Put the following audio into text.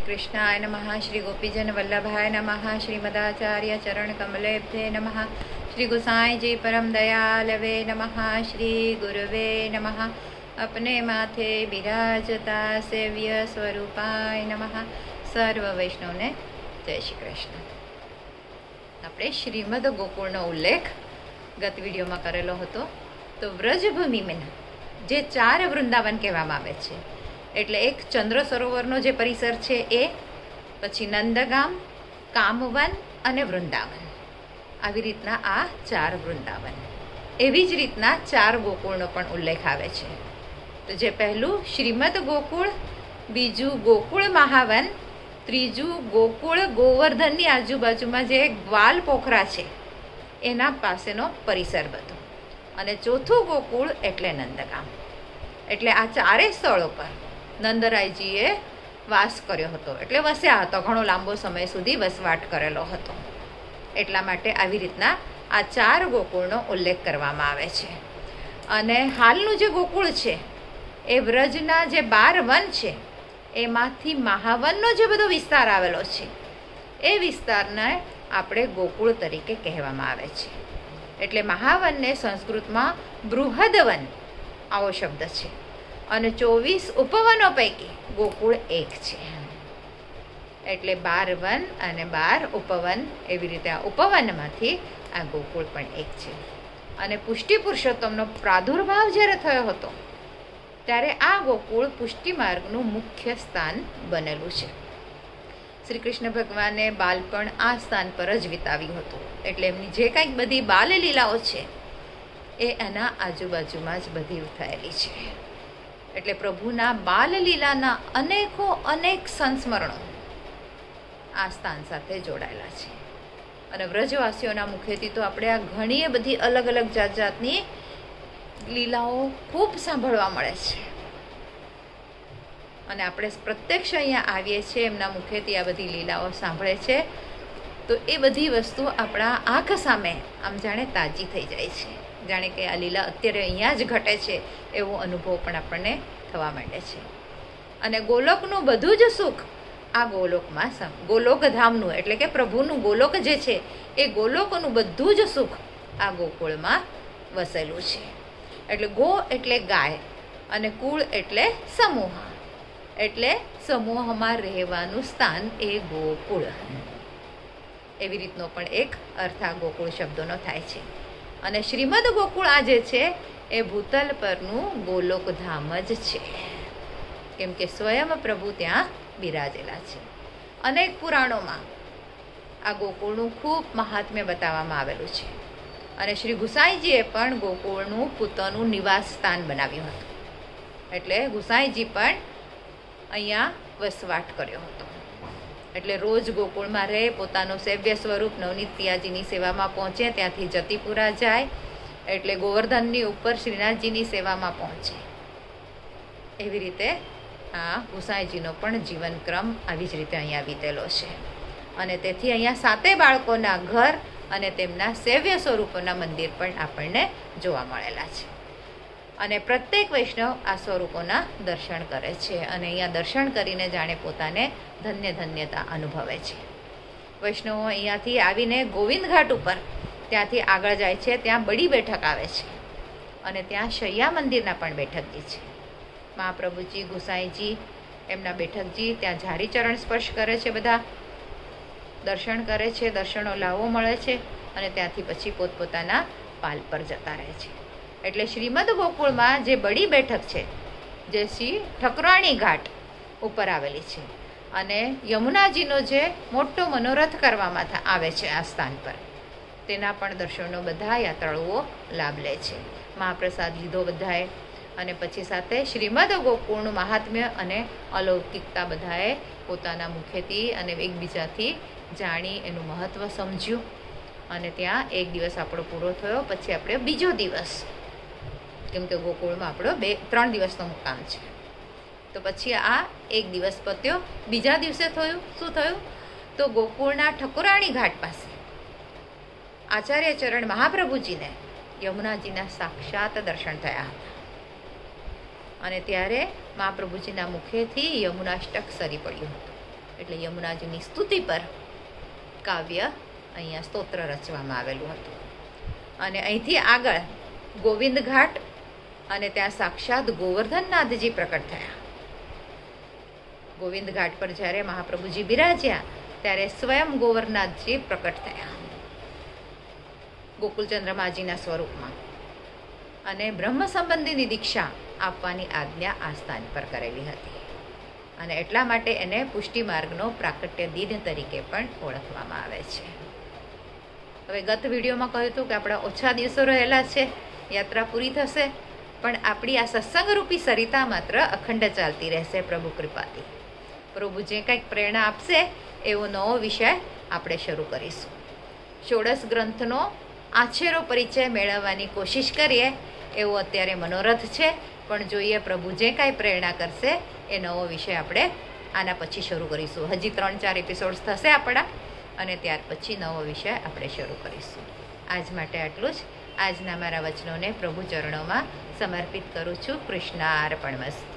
कृष्णाय नमः। श्री गोपीजन वल्लभाय नमः। श्रीमदाचार्य चरण कमलेभ्ये नमः। श्री गोसाई जी परम दयालवे नमः। श्री गुरुवे नमः। अपने माथे बिराजता सेव्य स्वरूपाय नमः। सर्व वैष्णवने जय श्री कृष्ण। આપણે શ્રીમદ ગોકુળનો ઉલ્લેખ ગત વિડીયોમાં કરેલો હતો. તો વ્રજભૂમિમાં જે 4 વૃંદાવન કહેવામાં આવે છે, એટલે એક ચંદ્ર સરોવરનો જે પરિસર છે એ, પછી નંદગામ, કામવન અને વૃંદાવન, આવી રીતના આ 4 વૃંદાવન. એવી જ રીતના 4 ગોકુળનો પણ ઉલ્લેખ આવે છે. તો જે પહેલું શ્રીમદ ગોકુળ, બીજું ગોકુળ મહાવન, ત્રીજું ગોકુળ ગોવર્ધનની આજુબાજુમાં જે ગ્વાલ પોખરા છે એના પાસેનો પરિસર બધો, અને ચોથું ગોકુળ એટલે નંદગામ. એટલે આ 4 સ્થળો પર નંદરાયજીએ વાસ કર્યો હતો, એટલે વસ્યા હતો, ઘણો લાંબો સમય સુધી વસવાટ કરેલો હતો. એટલા માટે આવી રીતના આ 4 ગોકુળનો ઉલ્લેખ કરવામાં આવે છે. અને હાલનું જે ગોકુળ છે એ વ્રજના જે 12 વન છે એમાંથી મહાવનનો જે બધો વિસ્તાર આવેલો છે એ વિસ્તારને આપણે ગોકુળ તરીકે કહેવામાં આવે છે. એટલે મહાવનને સંસ્કૃતમાં બૃહદવન આવો શબ્દ છે, અને 24 ઉપવનો પૈકી ગોકુળ એક છે. એટલે 12 વન અને 12 ઉપવન, એવી રીતે આ ઉપવનમાંથી આ ગોકુળ પણ એક છે. અને પુષ્ટિ પુરુષોત્તમનો પ્રાદુર્ભાવ જ્યારે થયો હતો ત્યારે આ ગોકુળ પુષ્ટિ માર્ગનું મુખ્ય સ્થાન બનેલું છે. શ્રી કૃષ્ણ ભગવાને બાળપણ આ સ્થાન પર જ વિતાવ્યું હતું, એટલે એમની જે કંઈક બધી બાલલીલાઓ છે એ એના આજુબાજુમાં જ બધી થયેલી છે. એટલે પ્રભુના બાલલીલાના અનેક સંસ્મરણો આ સ્થાન સાથે જોડાયેલા છે. અને વ્રજવાસીઓના મુખેથી તો આપણે આ ઘણી બધી અલગ અલગ જાતની લીલાઓ ખૂબ સાંભળવા મળે છે. અને આપણે પ્રત્યક્ષ અહીંયા આવીએ છીએ, એમના મુખેથી આ બધી લીલાઓ સાંભળે છે, તો એ બધી વસ્તુ આપણા આંખ સામે આમ જાણે તાજી થઈ જાય છે. જાણે કે આ લીલા અત્યારે અહીંયા જ ઘટે છે એવો અનુભવ પણ આપણને થવા માંડે છે. અને ગોલોકનું બધું જ સુખ આ ગોલોકમાં, ગોલોકધામનું એટલે કે પ્રભુનું ગોલોક જે છે એ ગોલોકનું બધું જ સુખ આ ગોકુળમાં વસેલું છે. એટલે ગો એટલે ગાય, અને કુળ એટલે સમૂહ, એટલે સમૂહમાં રહેવાનું સ્થાન એ ગોકુળ. એવી રીતનો પણ એક અર્થ આ ગોકુળ શબ્દોનો થાય છે. અને શ્રીમદ ગોકુળ આ જે છે એ ભૂતલ પરનું ગોલોકધામ જ છે, કેમ કે સ્વયં પ્રભુ ત્યાં બિરાજેલા છે. અનેક પુરાણોમાં આ ગોકુળનું ખૂબ મહાત્મ્ય બતાવવામાં આવેલું છે. અને શ્રી ગુસાઈજીએ પણ ગોકુળનું પોતાનું નિવાસ સ્થાન બનાવ્યું હતું. એટલે ગુસાઈજી પણ અહીંયા વસવાટ કર્યો હતો. એટલે રોજ ગોકુળમાં રહે, પોતાનું સેવ્ય સ્વરૂપ નવનીત પિયાજીની સેવામાં પહોંચે, ત્યાંથી જતીપુરા જાય, એટલે ગોવર્ધનની ઉપર શ્રીનાથજીની સેવામાં પહોંચે. એવી રીતે આ ગુસાઈજીનો પણ જીવનક્રમ આવી જ રીતે અહીંયા વીતેલો છે. અને તેથી અહીંયા 7 બાળકોના ઘર અને તેમના સેવ્ય સ્વરૂપોના મંદિર પણ આપણને જોવા મળેલા છે. અને પ્રત્યેક વૈષ્ણવ આ સ્વરૂપોના દર્શન કરે છે, અને અહીંયા દર્શન કરીને જાણે પોતાને ધન્યતા અનુભવે છે. વૈષ્ણવો અહીંયાથી આવીને ગોવિંદ ઘાટ ઉપર ત્યાંથી આગળ જાય છે, ત્યાં બડી બેઠક આવે છે, અને ત્યાં શૈયા મંદિરના પણ બેઠકજી છે. મહાપ્રભુજી, ગુસાઈજી, એમના બેઠકજી ત્યાં ઝારી ચરણ સ્પર્શ કરે છે, બધા દર્શન કરે છે, દર્શનનો લાવો મળે છે, અને ત્યાંથી પછી પોતપોતાના પાલ પર જતા રહે છે. એટલે શ્રીમદ ગોકુળમાં જે બડી બેઠક છે, જે શ્રી ઠકરાણી ઘાટ ઉપર આવેલી છે, અને યમુનાજીનો જે મોટો મનોરથ કરવામાં આવે છે આ સ્થાન પર, તેના પણ દર્શનનો બધા યાત્રાળુઓ લાભ લે છે. મહાપ્રસાદ લીધો બધાએ, અને પછી સાથે શ્રીમદ ગોકુળનું મહાત્મ્ય અને અલૌકિકતા બધાએ પોતાના મુખેથી અને એકબીજાથી જાણી એનું મહત્ત્વ સમજ્યું. અને ત્યાં એક દિવસ આપણો પૂરો થયો. પછી આપણે બીજો દિવસ, કેમ કે ગોકુળમાં આપણો 3 દિવસનો મુકામ છે, તો પછી આ એક દિવસ પત્યો. બીજા દિવસે શું થયું, તો ગોકુળના ઠકુરાણી ઘાટ પાસે આચાર્ય ચરણ મહાપ્રભુજીને યમુનાજીના સાક્ષાત દર્શન થયા હતા. અને ત્યારે મહાપ્રભુજીના મુખેથી યમુનાષ્ટક સરી પડ્યું હતું. એટલે યમુનાજીની સ્તુતિ પર કાવ્ય અહીંયા સ્તોત્ર રચવામાં આવેલું હતું. અને અહીંથી આગળ ગોવિંદ ઘાટ અને ત્યાં સાક્ષાત ગોવર્ધનનાથજી પ્રકટ થયા. ગોવિંદ ઘાટ પર જ્યારે મહાપ્રભુજી બિરાજ્યા ત્યારે સ્વયં ગોવર્ધનનાથજી પ્રકટ થયા ગોકુલચંદ્રમાજીના સ્વરૂપમાં, અને બ્રહ્મ સંબંધીની દીક્ષા આપવાની આજ્ઞા આ સ્થાન પર કરેલી હતી. અને એટલા માટે એને પુષ્ટિ માર્ગનો પ્રાકટ્ય દિન તરીકે પણ ઓળખવામાં આવે છે. હવે ગત વિડીયોમાં કહ્યું હતું કે આપણા ઓછા દિવસો રહેલા છે, યાત્રા પૂરી થશે, પણ આપણી આ સત્સંગરૂપી સરિતા માત્ર અખંડ ચાલતી રહેશે પ્રભુ કૃપાથી. પ્રભુ જે કંઈક પ્રેરણા આપશે એવો નવો વિષય આપણે શરૂ કરીશું. ષોડશ ગ્રંથનો આછેરો પરિચય મેળવવાની કોશિશ કરીએ એવો અત્યારે મનોરથ છે, પણ જોઈએ પ્રભુ જે કાંઈ પ્રેરણા કરશે એ નવો વિષય આપણે આના પછી શરૂ કરીશું. હજી 3-4 એપિસોડ્સ થશે આપણા, અને ત્યાર પછી નવો વિષય આપણે શરૂ કરીશું. આજ માટે આટલું જ. આજના મારા વચનોને પ્રભુ ચરણોમાં સમર્પિત કરું છું. કૃષ્ણાર્પણમસ્તુ.